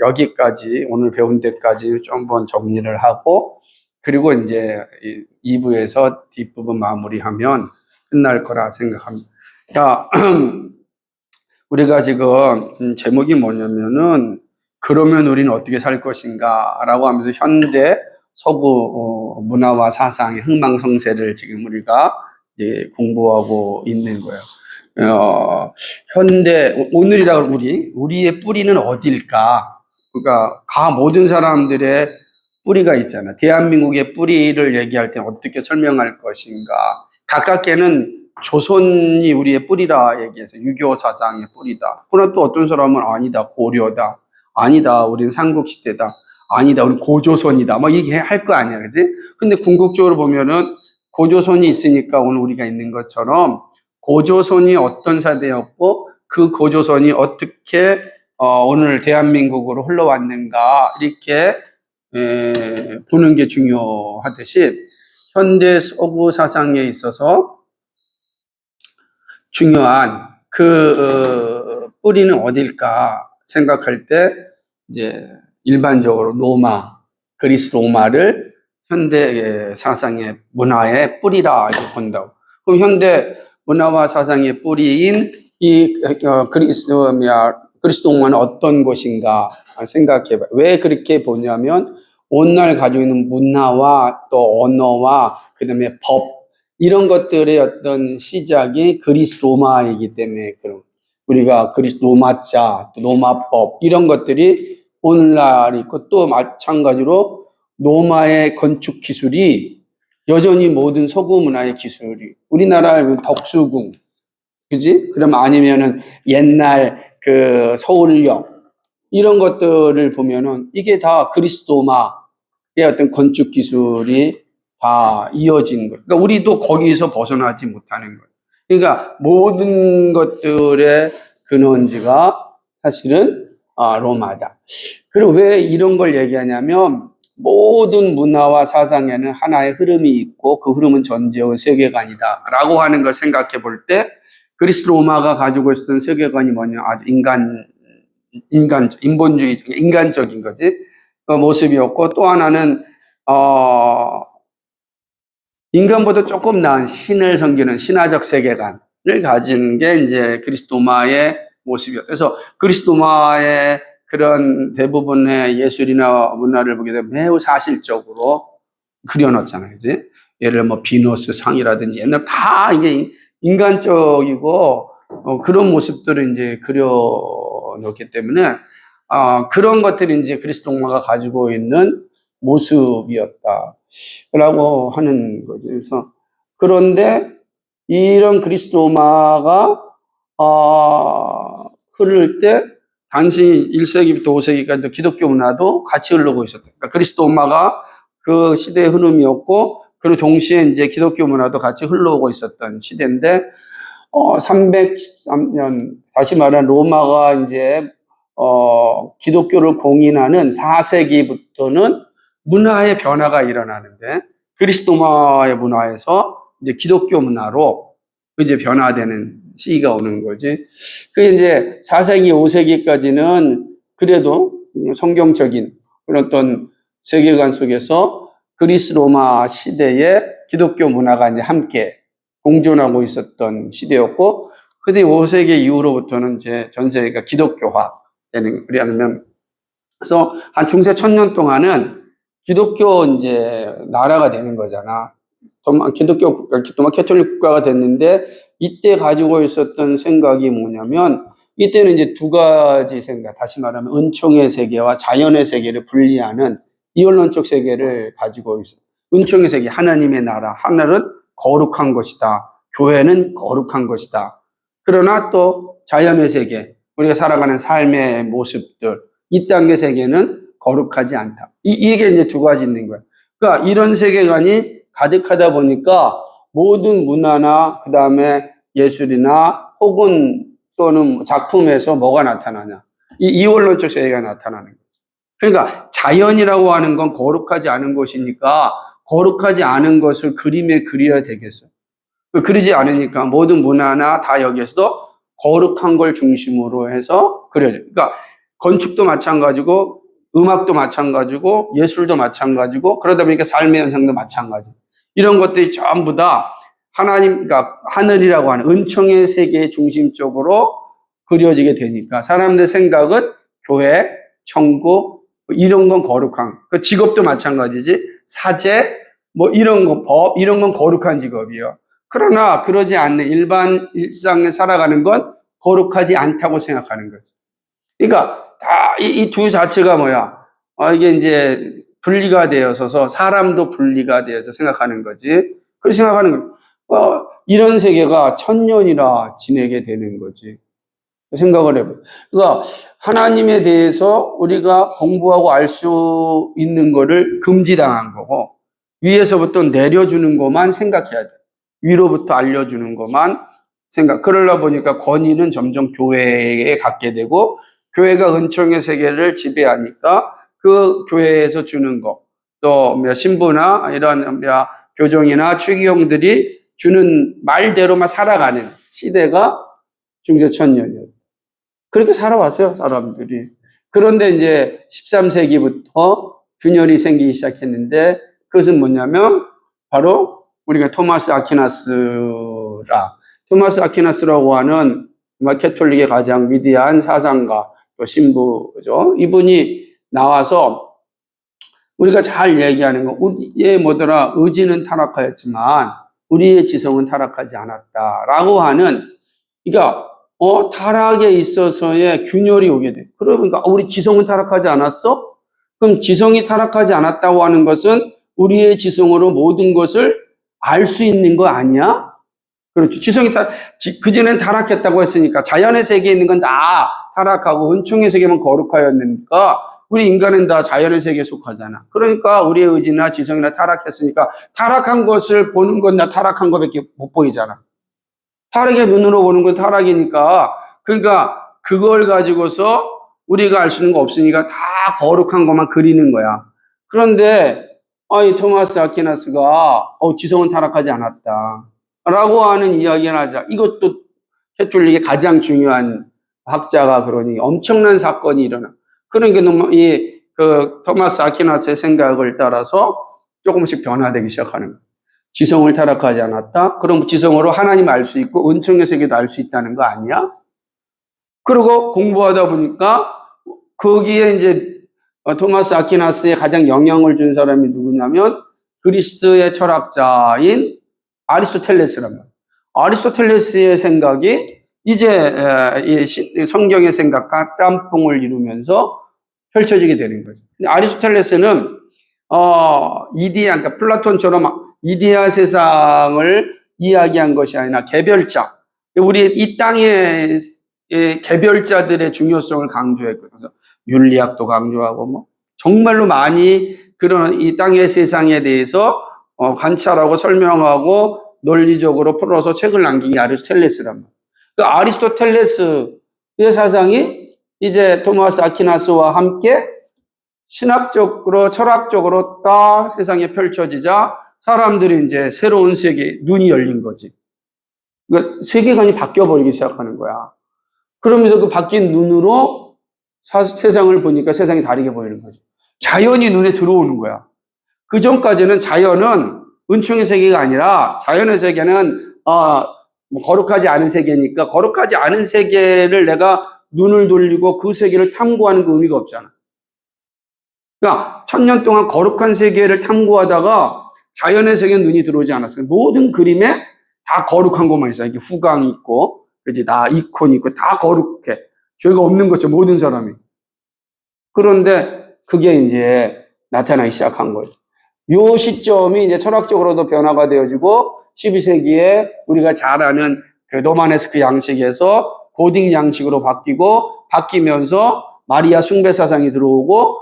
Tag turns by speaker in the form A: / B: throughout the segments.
A: 여기까지 오늘 배운 데까지 좀 한번 정리를 하고, 그리고 이제 2부에서 뒷부분 마무리하면 끝날 거라 생각합니다. 자, 우리가 지금 제목이 뭐냐면은 그러면 우리는 어떻게 살 것인가 라고 하면서 현대 서구 문화와 사상의 흥망성쇠를 지금 우리가 이제 공부하고 있는 거예요. 현대 오늘이라 우리의 뿌리는 어딜까? 그러니까 모든 사람들의 뿌리가 있잖아. 대한민국의 뿌리를 얘기할 때 어떻게 설명할 것인가? 가깝게는 조선이 우리의 뿌리라 얘기해서 유교 사상의 뿌리다. 그러나 또 어떤 사람은 아니다, 고려다. 아니다, 우리는 삼국시대다. 아니다, 우리 고조선이다. 막 얘기할 거 아니야, 그지? 근데 궁극적으로 보면은 고조선이 있으니까 오늘 우리가 있는 것처럼 고조선이 어떤 사대였고 그 고조선이 어떻게 오늘 대한민국으로 흘러왔는가 이렇게 보는 게 중요하듯이 현대 서구 사상에 있어서 중요한 그 뿌리는 어딜까 생각할 때 이제 일반적으로 그리스 로마를 현대 사상의 문화의 뿌리라 이렇게 본다고. 그럼 현대 문화와 사상의 뿌리인 이 그리스도인은 어떤 것인가 생각해봐요. 왜 그렇게 보냐면 오늘날 가지고 있는 문화와 또 언어와 그다음에 법 이런 것들의 어떤 시작이 그리스 로마이기 때문에 그런 우리가 그리스 로마자, 로마법 이런 것들이 오늘날 있고 또 마찬가지로 로마의 건축 기술이 여전히 모든 서구 문화의 기술이 우리나라의 덕수궁, 그지? 그럼 아니면은 옛날 그 서울역 이런 것들을 보면은 이게 다 그리스 로마의 어떤 건축 기술이 다 이어진 거예요. 그러니까 우리도 거기서 벗어나지 못하는 거예요. 그러니까 모든 것들의 근원지가 사실은 로마다. 그리고 왜 이런 걸 얘기하냐면 모든 문화와 사상에는 하나의 흐름이 있고 그 흐름은 전제의 세계관이다 라고 하는 걸 생각해 볼 때 그리스 로마가 가지고 있었던 세계관이 뭐냐, 아주 인본주의, 인간적인 거지, 그 모습이었고 또 하나는 인간보다 조금 나은 신을 섬기는 신화적 세계관을 가진 게 이제 그리스 로마의 모습이었어요. 그래서 그리스 로마의 그런 대부분의 예술이나 문화를 보게 되면 매우 사실적으로 그려놓잖아요, 그지? 예를 들면 뭐 비너스 상이라든지 옛날 다 이게 인간적이고 그런 모습들을 이제 그려놓기 때문에 그런 것들이 이제 그리스 로마가 가지고 있는 모습이었다라고 하는 거죠. 그래서 그런데 이런 그리스 로마가 흐를 때 당시 1세기부터 5세기까지 기독교 문화도 같이 흐르고 있었다. 그러니까 그리스 로마가 그 시대의 흐름이었고, 그리고 동시에 이제 기독교 문화도 같이 흘러오고 있었던 시대인데, 313년, 다시 말하면 로마가 이제, 기독교를 공인하는 4세기부터는 문화의 변화가 일어나는데, 그리스 로마의 문화에서 이제 기독교 문화로 이제 변화되는 시기가 오는 거지. 그게 이제 4세기, 5세기까지는 그래도 성경적인 그런 어떤 세계관 속에서 그리스 로마 시대의 기독교 문화가 이제 함께 공존하고 있었던 시대였고, 근데 5세기 이후로부터는 이제 전 세계가 기독교화 되는, 그러냐면, 그래서 한 중세 1000년 동안은 기독교 이제 나라가 되는 거잖아. 기독교 국가, 캐톨릭 국가가 됐는데, 이때 가지고 있었던 생각이 뭐냐면, 이때는 이제 두 가지 생각, 다시 말하면 은총의 세계와 자연의 세계를 분리하는 이원론적 세계를 가지고 있어요. 은총의 세계, 하나님의 나라, 하늘은 거룩한 것이다. 교회는 거룩한 것이다. 그러나 또 자연의 세계, 우리가 살아가는 삶의 모습들, 이 땅의 세계는 거룩하지 않다. 이게 이제 두 가지 있는 거예요. 그러니까 이런 세계관이 가득하다 보니까 모든 문화나 그 다음에 예술이나 혹은 또는 작품에서 뭐가 나타나냐. 이 이원론적 세계가 나타나는 거죠. 그러니까 자연이라고 하는 건 거룩하지 않은 것이니까 거룩하지 않은 것을 그림에 그려야 되겠어요. 그러지 않으니까 모든 문화나 다 여기에서도 거룩한 걸 중심으로 해서 그려져요. 그러니까 건축도 마찬가지고 음악도 마찬가지고 예술도 마찬가지고 그러다 보니까 삶의 현상도 마찬가지. 이런 것들이 전부 다 하나님, 그러니까 하늘이라고 하는 은총의 세계의 중심적으로 그려지게 되니까 사람들 생각은 교회, 천국, 이런 건 거룩한, 그 직업도 마찬가지지. 사제, 뭐 이런 거, 법, 이런 건 거룩한 직업이요. 그러나 그러지 않는 일반 일상을 살아가는 건 거룩하지 않다고 생각하는 거죠. 그러니까 다 이 두 자체가 뭐야? 이게 이제 분리가 되어서 사람도 분리가 되어서 생각하는 거지. 그렇게 생각하는 거. 이런 세계가 천년이나 지내게 되는 거지. 생각을 해봐. 그러니까 하나님에 대해서 우리가 공부하고 알 수 있는 거를 금지당한 거고 위에서부터 내려주는 것만 생각해야 돼. 위로부터 알려주는 것만 생각. 그러다 보니까 권위는 점점 교회에 갖게 되고 교회가 은총의 세계를 지배하니까 그 교회에서 주는 거, 또 신부나 이런 교종이나 추기경들이 주는 말대로만 살아가는 시대가 중세천년이었어요. 그렇게 살아왔어요, 사람들이. 그런데 이제 13세기부터 균열이 생기기 시작했는데 그것은 뭐냐면 바로 우리가 토마스 아퀴나스라고 하는 캐톨릭의 가장 위대한 사상가, 또 신부죠. 이분이 나와서 우리가 잘 얘기하는 거, 우리의 뭐더라, 의지는 타락하였지만 우리의 지성은 타락하지 않았다라고 하는, 그러니까 타락에 있어서의 균열이 오게 돼. 그러니까 우리 지성은 타락하지 않았어? 그럼 지성이 타락하지 않았다고 하는 것은 우리의 지성으로 모든 것을 알 수 있는 거 아니야? 그렇죠. 그전엔 타락했다고 했으니까 자연의 세계에 있는 건 다 타락하고 은총의 세계만 거룩하였으니까 우리 인간은 다 자연의 세계에 속하잖아. 그러니까 우리의 의지나 지성이나 타락했으니까 타락한 것을 보는 건 다 타락한 것밖에 못 보이잖아. 타락의 눈으로 보는 건 타락이니까, 그러니까 그걸 가지고서 우리가 알 수 있는 거 없으니까 다 거룩한 것만 그리는 거야. 그런데 이 토마스 아퀴나스가 지성은 타락하지 않았다 라고 하는 이야기를 하자. 이것도 캐톨릭의 가장 중요한 학자가 그러니 엄청난 사건이 일어나. 그러니까 그 토마스 아퀴나스의 생각을 따라서 조금씩 변화되기 시작하는 거야. 지성을 타락하지 않았다? 그럼 지성으로 하나님 알 수 있고 은총의 세계도 알 수 있다는 거 아니야? 그리고 공부하다 보니까 거기에 이제 토마스 아퀴나스에 가장 영향을 준 사람이 누구냐면 그리스의 철학자인 아리스토텔레스란 말이야. 아리스토텔레스의 생각이 이제 성경의 생각과 짬뽕을 이루면서 펼쳐지게 되는 거죠. 아리스토텔레스는 그러니까 플라톤처럼 이데아 세상을 이야기한 것이 아니라 개별자, 우리 이 땅의 개별자들의 중요성을 강조했거든요. 그래서 윤리학도 강조하고 정말로 많이 그런 이 땅의 세상에 대해서 관찰하고 설명하고 논리적으로 풀어서 책을 남긴 게 아리스토텔레스란 말이에요. 그 아리스토텔레스의 사상이 이제 토마스 아퀴나스와 함께 신학적으로 철학적으로 딱 세상에 펼쳐지자 사람들이 이제 새로운 세계 눈이 열린 거지. 그러니까 세계관이 바뀌어버리기 시작하는 거야. 그러면서 그 바뀐 눈으로 세상을 보니까 세상이 다르게 보이는 거죠. 자연이 눈에 들어오는 거야. 그 전까지는 자연은 은총의 세계가 아니라 자연의 세계는 거룩하지 않은 세계니까 거룩하지 않은 세계를 내가 눈을 돌리고 그 세계를 탐구하는 그 의미가 없잖아. 그러니까 1000년 동안 거룩한 세계를 탐구하다가 자연의 세계에 눈이 들어오지 않았어요. 모든 그림에 다 거룩한 것만 있어요. 이게 후광이 있고, 그지? 다 이콘이 있고, 다 거룩해. 죄가 없는 거죠, 모든 사람이. 그런데 그게 이제 나타나기 시작한 거예요. 요 시점이 이제 철학적으로도 변화가 되어지고, 12세기에 우리가 잘 아는 그 노마네스크 양식에서 고딩 양식으로 바뀌면서 마리아 숭배 사상이 들어오고,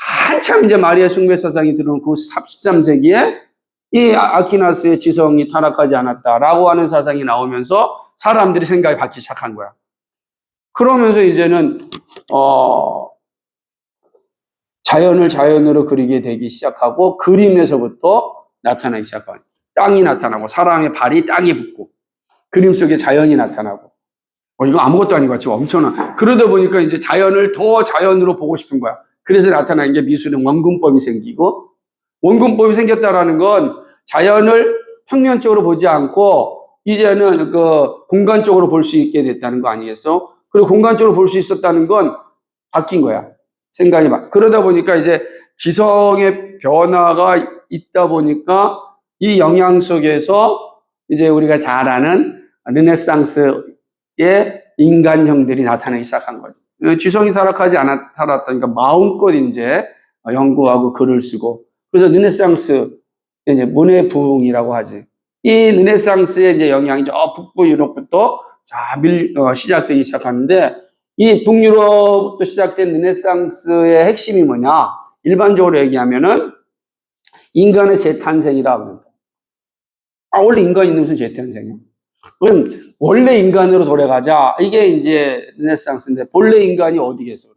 A: 한참 이제 마리아 숭배 사상이 들어온 그 13세기에 이 아퀴나스의 지성이 타락하지 않았다라고 하는 사상이 나오면서 사람들이 생각이 바뀌기 시작한 거야. 그러면서 이제는 자연을 자연으로 그리게 되기 시작하고 그림에서부터 나타나기 시작하고 땅이 나타나고 사람의 발이 땅에 붙고 그림 속에 자연이 나타나고 이거 아무것도 아닌 것 같지. 엄청난. 그러다 보니까 이제 자연을 더 자연으로 보고 싶은 거야. 그래서 나타난 게 미술은 원근법이 생기고, 원근법이 생겼다라는 건 자연을 평면적으로 보지 않고 이제는 그 공간적으로 볼 수 있게 됐다는 거 아니겠어? 그리고 공간적으로 볼 수 있었다는 건 바뀐 거야. 생각이 막. 그러다 보니까 이제 지성의 변화가 있다 보니까 이 영향 속에서 이제 우리가 잘 아는 르네상스의 인간형들이 나타나기 시작한 거죠. 지성이 타락하지 살았다니까 마음껏 이제 연구하고 글을 쓰고, 그래서 르네상스 이제 문의 부흥이라고 하지. 이 르네상스의 이제 영향이 저 북부 유럽부터 시작되기 시작하는데, 이 북유럽부터 시작된 르네상스의 핵심이 뭐냐? 일반적으로 얘기하면은 인간의 재탄생이라고 합니다. 원래 인간이 있는 무슨 재탄생이야? 그럼 원래 인간으로 돌아가자. 이게 이제 르네상스인데, 본래 인간이 어디겠어?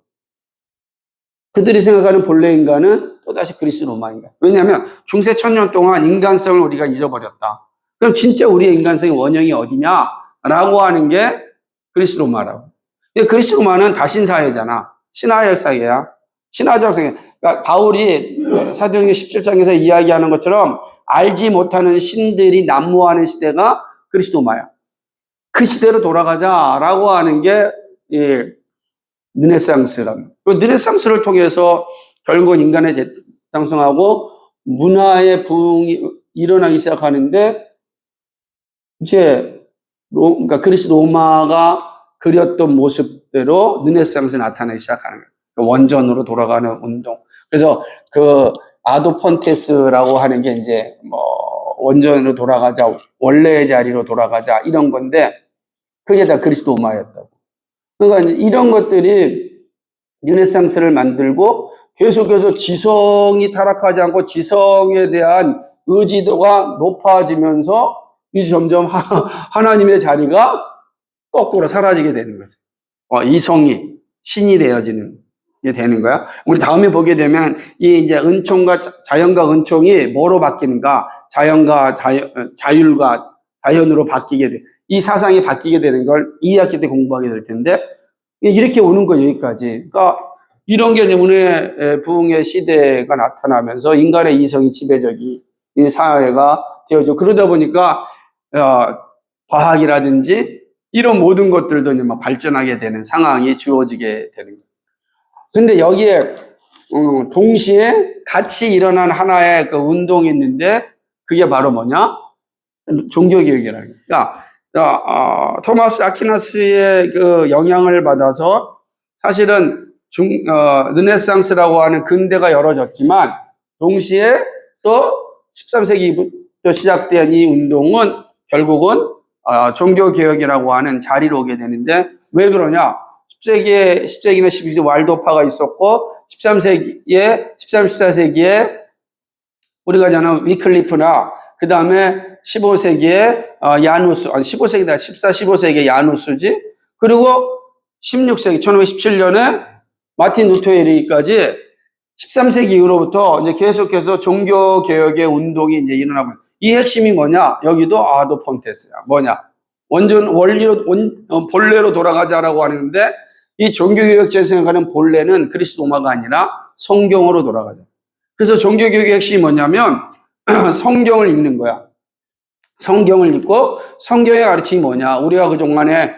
A: 그들이 생각하는 본래 인간은 또다시 그리스 로마인가. 왜냐하면 중세 1000년 동안 인간성을 우리가 잊어버렸다. 그럼 진짜 우리의 인간성의 원형이 어디냐라고 하는 게 그리스 로마라고. 그리스 로마는 다신사회잖아. 신화적 사회야. 신화적 사회. 그러니까 바울이 사도행전 17장에서 이야기하는 것처럼 알지 못하는 신들이 난무하는 시대가 그리스 로마야. 그 시대로 돌아가자라고 하는 게 르네상스랍니다. 그 르네상스를 통해서 결국은 인간의 재탄생하고 문화의 부흥이 일어나기 시작하는데, 이제 그러니까 그리스 로마가 그렸던 모습대로 르네상스 나타나기 시작하는 거예요. 원전으로 돌아가는 운동. 그래서 그 아도폰테스라고 하는 게 이제 원전으로 돌아가자, 원래의 자리로 돌아가자 이런 건데, 그게 다 그리스 로마였다고. 그러니까 이런 것들이 르네상스를 만들고 계속해서 지성이 타락하지 않고 지성에 대한 의지도가 높아지면서 이 점점 하나님의 자리가 거꾸로 사라지게 되는 거죠. 이성이 신이 되어지는 게 되는 거야. 우리 다음에 보게 되면 이 이제 은총과 자연과 은총이 뭐로 바뀌는가? 자연과 자율과 자연으로 바뀌게 돼. 이 사상이 바뀌게 되는 걸 2학기 때 공부하게 될 텐데, 이렇게 오는 거 여기까지. 그러니까 이런 게 문의 부흥의 시대가 나타나면서 인간의 이성이 지배적인 사회가 되어져. 그러다 보니까 과학이라든지 이런 모든 것들도 이제 막 발전하게 되는 상황이 주어지게 되는 거예요. 근데 여기에 동시에 같이 일어난 하나의 그 운동이 있는데, 그게 바로 뭐냐? 종교개혁이라는 거예요. 그러니까 토마스 아퀴나스의 그 영향을 받아서 사실은 르네상스라고 하는 근대가 열어졌지만, 동시에 또 13세기부터 시작된 이 운동은 결국은 종교개혁이라고 하는 자리로 오게 되는데, 왜 그러냐? 10세기나 12세기 왈도파가 있었고, 13세기에 14세기에 우리가 아는 위클리프나, 그 다음에 15세기에 야누스, 15세기다 15세기에 야누스지. 그리고 16세기 1517년에 마틴 루터에리까지 13세기 이후로부터 이제 계속해서 종교 개혁의 운동이 이제 일어나고, 이 핵심이 뭐냐? 여기도 아도폰테스야. 뭐냐? 원리로 본래로 돌아가자라고 하는데, 이 종교개혁자가 생각하는 본래는 그리스 로마가 아니라 성경으로 돌아가자. 그래서 종교개혁의 핵심이 뭐냐면 성경을 읽는 거야. 성경을 읽고, 성경의 가르침이 뭐냐? 우리가 그동안에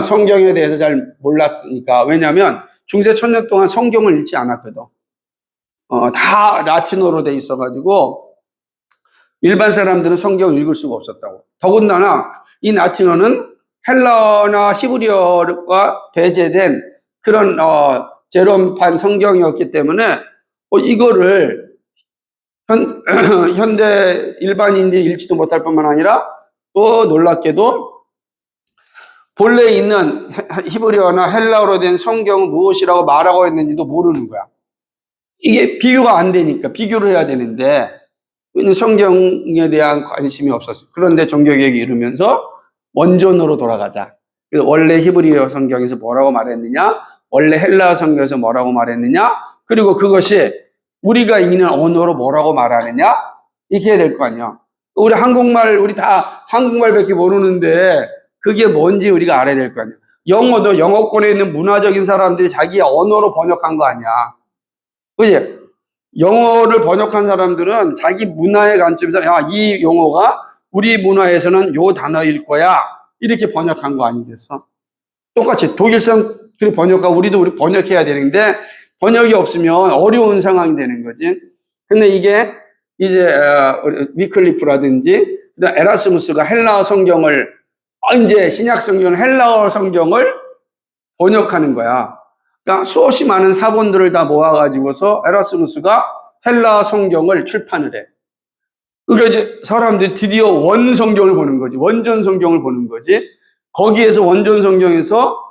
A: 성경에 대해서 잘 몰랐으니까. 왜냐하면 중세 1000년 동안 성경을 읽지 않았거든. 다 라틴어로 돼 있어가지고 일반 사람들은 성경을 읽을 수가 없었다고. 더군다나 이 라틴어는 헬라어나 히브리어가 배제된 그런 제롬판 성경이었기 때문에 이거를 현대 일반인들이 읽지도 못할 뿐만 아니라, 또 놀랍게도 본래 있는 히브리어나 헬라어로 된 성경은 무엇이라고 말하고 있는지도 모르는 거야. 이게 비교가 안 되니까 비교를 해야 되는데 성경에 대한 관심이 없었어요. 그런데 종교개혁이 이루면서 원전으로 돌아가자. 그래서 원래 히브리어 성경에서 뭐라고 말했느냐, 원래 헬라어 성경에서 뭐라고 말했느냐, 그리고 그것이 우리가 읽는 언어로 뭐라고 말하느냐, 이렇게 해야 될 거 아니야. 우리 다 한국말밖에 모르는데 그게 뭔지 우리가 알아야 될 거 아니야. 영어도 영어권에 있는 문화적인 사람들이 자기 언어로 번역한 거 아니야. 그지? 영어를 번역한 사람들은 자기 문화의 관점에서 야, 이 용어가 우리 문화에서는 요 단어일 거야. 이렇게 번역한 거 아니겠어? 똑같이 독일 사람들이 번역하고 우리 번역해야 되는데 번역이 없으면 어려운 상황이 되는 거지. 근데 이게 이제 위클리프라든지 에라스무스가 헬라어 성경을 이제 신약 성경을 헬라어 성경을 번역하는 거야. 그러니까 수없이 많은 사본들을 다 모아가지고서 에라스무스가 헬라어 성경을 출판을 해. 그러니까 이제 사람들이 드디어 원 성경을 보는 거지. 원전 성경을 보는 거지. 거기에서 원전 성경에서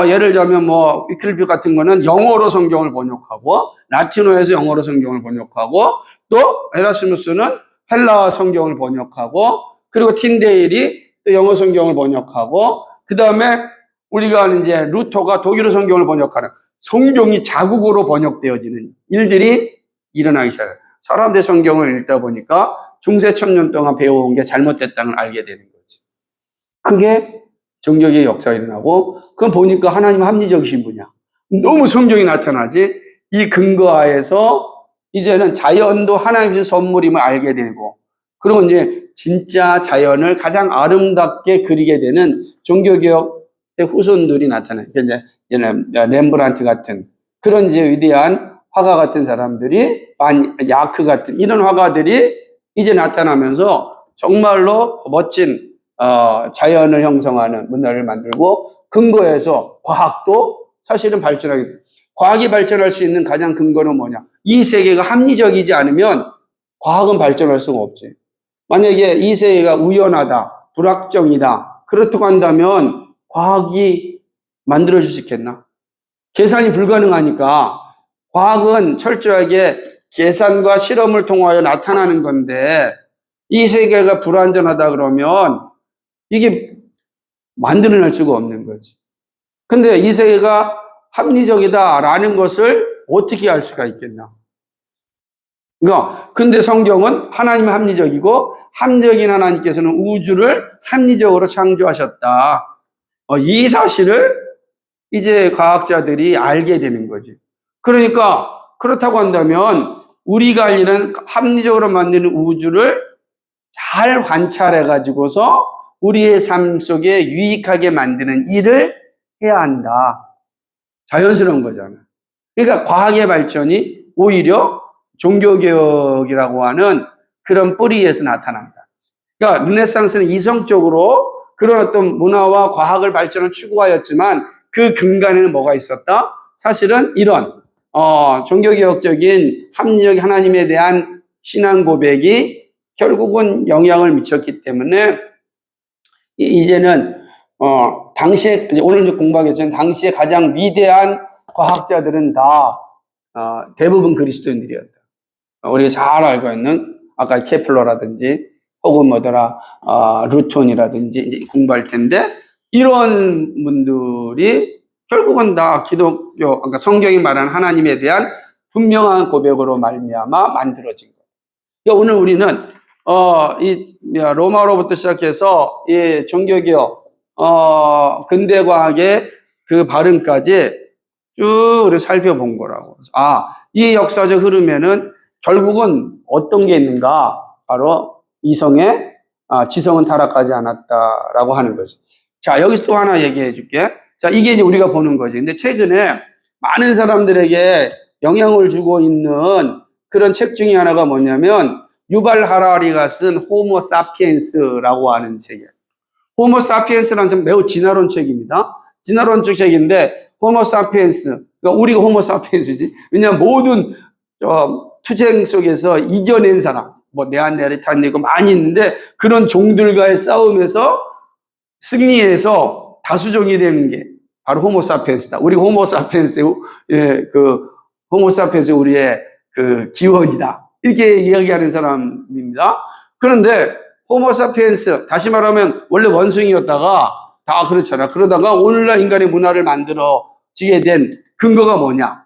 A: 예를 들자면 뭐 위클리프 같은 거는 영어로 성경을 번역하고 라틴어에서 영어로 성경을 번역하고 또 에라스무스는 헬라어 성경을 번역하고 그리고 틴데일이 또 영어 성경을 번역하고 그 다음에 우리가 아는 이제 루터가 독일어 성경을 번역하는 성경이 자국어로 번역되어지는 일들이 일어나기 시작해요. 사람들 성경을 읽다 보니까 중세 1000년 동안 배워온 게 잘못됐다는 걸 알게 되는 거지. 그게 종교개혁의 역사가 일어나고 그건 보니까 하나님 합리적이신 분이야. 너무 성경이 나타나지. 이 근거하에서 이제는 자연도 하나님 주신 선물임을 알게 되고 그리고 이제 진짜 자연을 가장 아름답게 그리게 되는 종교개혁의 후손들이 나타나요. 이제 렘브란트 같은 그런 이제 위대한 화가 같은 사람들이 야크 같은 이런 화가들이 이제 나타나면서 정말로 멋진 자연을 형성하는 문화를 만들고 근거에서 과학도 사실은 발전하게 돼요. 과학이 발전할 수 있는 가장 근거는 뭐냐? 이 세계가 합리적이지 않으면 과학은 발전할 수가 없지. 만약에 이 세계가 우연하다, 불확정이다, 그렇다고 한다면 과학이 만들어질 수 있겠나? 계산이 불가능하니까 과학은 철저하게 계산과 실험을 통하여 나타나는 건데 이 세계가 불완전하다 그러면 이게 만들어낼 수가 없는 거지. 근데 이 세계가 합리적이다라는 것을 어떻게 알 수가 있겠나? 그러니까 근데 성경은 하나님은 합리적이고 합리적인 하나님께서는 우주를 합리적으로 창조하셨다. 이 사실을 이제 과학자들이 알게 되는 거지. 그러니까 그렇다고 한다면 우리가 알리는 합리적으로 만드는 우주를 잘 관찰해 가지고서 우리의 삶 속에 유익하게 만드는 일을 해야 한다. 자연스러운 거잖아. 그러니까 과학의 발전이 오히려 종교개혁이라고 하는 그런 뿌리에서 나타난다. 그러니까 르네상스는 이성적으로 그런 어떤 문화와 과학을 발전을 추구하였지만 그 근간에는 뭐가 있었다? 사실은 이런 종교개혁적인 합리적 하나님에 대한 신앙 고백이 결국은 영향을 미쳤기 때문에 이제는 당시에 오늘 공부하겠지만 당시에 가장 위대한 과학자들은 다 대부분 그리스도인들이었다. 우리가 잘 알고 있는 아까 케플러라든지 혹은 뭐더라 루톤이라든지 이제 공부할 텐데 이런 분들이 결국은 다 기독교 그러니까 성경이 말하는 하나님에 대한 분명한 고백으로 말미암아 만들어진 거예요. 그러니까 오늘 우리는 이 로마로부터 시작해서 이 종교개혁 근대 과학의 그 발음까지 쭉 살펴본 거라고. 이 역사적 흐름에는 결국은 어떤 게 있는가? 바로 이성의 지성은 타락하지 않았다라고 하는 거죠. 자, 여기서 또 하나 얘기해 줄게. 자, 이게 이제 우리가 보는 거지. 근데 최근에 많은 사람들에게 영향을 주고 있는 그런 책 중에 하나가 뭐냐면 유발 하라리가 쓴 호모 사피엔스라고 하는 책이에요. 호모 사피엔스라는 책 매우 진화론 책입니다. 진화론적 책인데 호모 사피엔스, 그러니까 우리가 호모 사피엔스지. 왜냐하면 모든 투쟁 속에서 이겨낸 사람, 뭐 네안데르탈이고 많이 있는데 그런 종들과의 싸움에서 승리해서 다수종이 되는 게 바로 호모 사피엔스다. 우리 호모 사피엔스, 호모 사피엔스 우리의 그 기원이다. 이렇게 이야기하는 사람입니다. 그런데 호모 사피엔스, 다시 말하면 원래 원숭이였다가 다 그렇잖아. 그러다가 오늘날 인간의 문화를 만들어지게 된 근거가 뭐냐?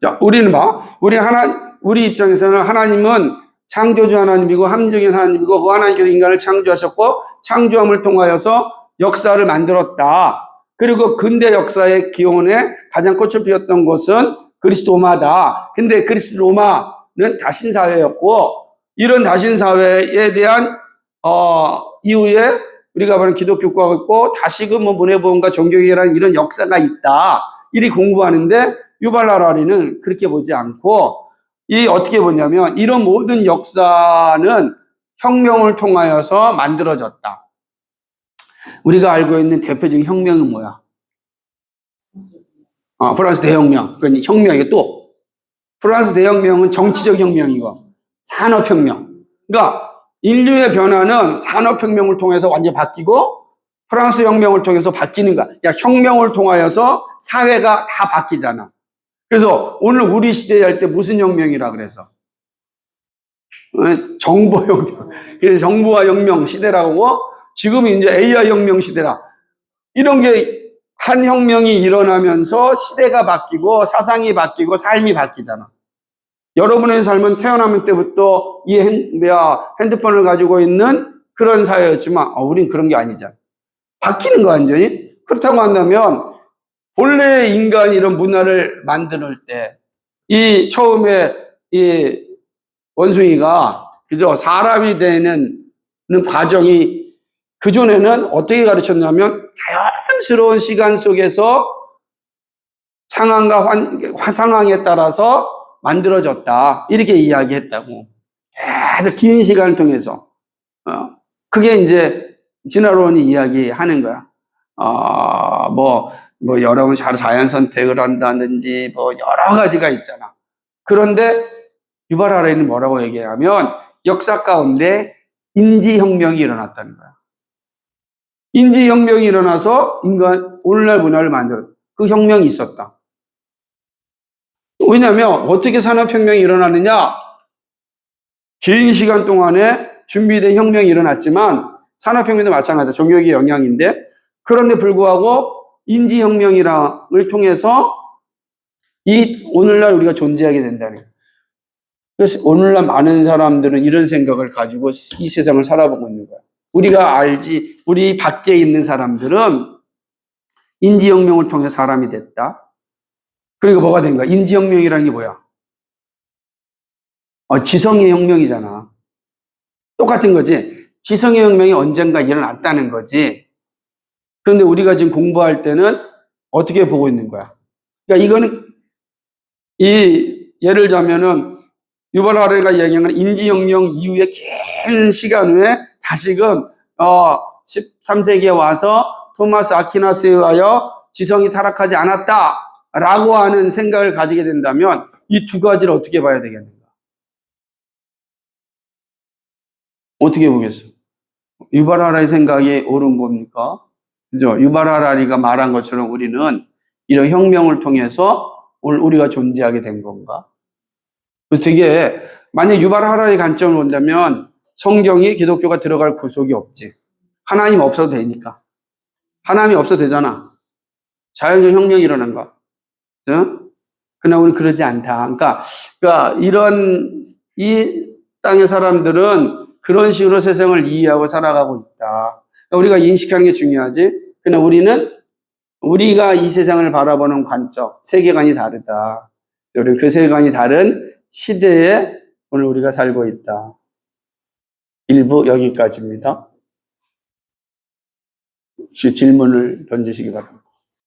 A: 자, 우리 입장에서는 하나님은 창조주 하나님이고 합리적인 하나님이고 그 하나님께서 인간을 창조하셨고 창조함을 통하여서 역사를 만들었다. 그리고 근대 역사의 기원에 가장 꽃을 피웠던 곳은 그리스 로마다. 근데 그리스 로마는 다신사회였고, 이런 다신사회에 대한 이후에 우리가 말하는 기독교과가 있고 다시금 뭐 문해보험과 종교개혁이라는 이런 역사가 있다. 이리 공부하는데 유발 하라리는 그렇게 보지 않고 이 어떻게 보냐면 이런 모든 역사는 혁명을 통하여서 만들어졌다. 우리가 알고 있는 대표적인 혁명은 뭐야? 프랑스 대혁명. 그건 혁명이고 또 프랑스 대혁명은 정치적 혁명이고 산업혁명. 그러니까 인류의 변화는 산업혁명을 통해서 완전히 바뀌고 프랑스 혁명을 통해서 바뀌는 거야. 혁명을 통하여서 사회가 다 바뀌잖아. 그래서 오늘 우리 시대에 할 때 무슨 혁명이라 그래서? 정보혁명. 그래서 정보화 혁명 시대라고 지금 이제 AI 혁명 시대라. 이런 게 한 혁명이 일어나면서 시대가 바뀌고 사상이 바뀌고 삶이 바뀌잖아. 여러분의 삶은 태어나면 때부터 이 핸드폰을 가지고 있는 그런 사회였지만 우린 그런 게 아니잖아. 바뀌는 거 완전히. 그렇다고 한다면 본래 인간이 이런 문화를 만들 때 이 처음에 이 원숭이가 그죠 사람이 되는 과정이 그전에는 어떻게 가르쳤냐면 자연스러운 시간 속에서 상황에 따라서 만들어졌다. 이렇게 이야기했다고. 계속 긴 시간을 통해서. 그게 이제 진화론이 이야기하는 거야. 여러분 자연 선택을 한다든지 여러 가지가 있잖아. 그런데 유발 하라리는 뭐라고 얘기하면 역사 가운데 인지혁명이 일어났다는 거야. 인지혁명이 일어나서 오늘날 문화를 만들어. 그 혁명이 있었다. 왜냐하면 어떻게 산업혁명이 일어나느냐? 긴 시간 동안에 준비된 혁명이 일어났지만 산업혁명도 마찬가지다. 종교의 영향인데 그런데 불구하고 인지혁명을 통해서 오늘날 우리가 존재하게 된다는 거예요. 그래서 오늘날 많은 사람들은 이런 생각을 가지고 이 세상을 살아보고 있는 거야. 우리 밖에 있는 사람들은 인지혁명을 통해 사람이 됐다. 그리고 뭐가 된 거야? 인지혁명이라는 게 뭐야? 지성의 혁명이잖아. 똑같은 거지. 지성의 혁명이 언젠가 일어났다는 거지. 그런데 우리가 지금 공부할 때는 어떻게 보고 있는 거야? 그러니까 이거는 예를 들자면은 유발 하라리가 얘기하는 인지혁명 이후에 긴 시간 후에 다시금 13세기에 와서 토마스 아퀴나스에 의하여 지성이 타락하지 않았다라고 하는 생각을 가지게 된다면 이 두 가지를 어떻게 봐야 되겠는가? 어떻게 보겠어? 유발 하라리 생각이 옳은 겁니까? 그죠? 유발 하라리가 말한 것처럼 우리는 이런 혁명을 통해서 오늘 우리가 존재하게 된 건가? 되게 만약 유발 하라리 관점을 본다면 성경이 기독교가 들어갈 구속이 없지. 하나님 없어도 되니까. 하나님이 없어도 되잖아. 자연적 혁명이 일어난 거. 그러나 우리는 그러지 않다. 그러니까 이 땅의 사람들은 그런 식으로 세상을 이해하고 살아가고 있다. 그러니까 우리가 인식하는 게 중요하지. 그러나 우리가 이 세상을 바라보는 관점, 세계관이 다르다. 우리 그 세계관이 다른 시대에 오늘 우리가 살고 있다. 일부 여기까지입니다. 혹시 질문을 던지시기 바랍니다.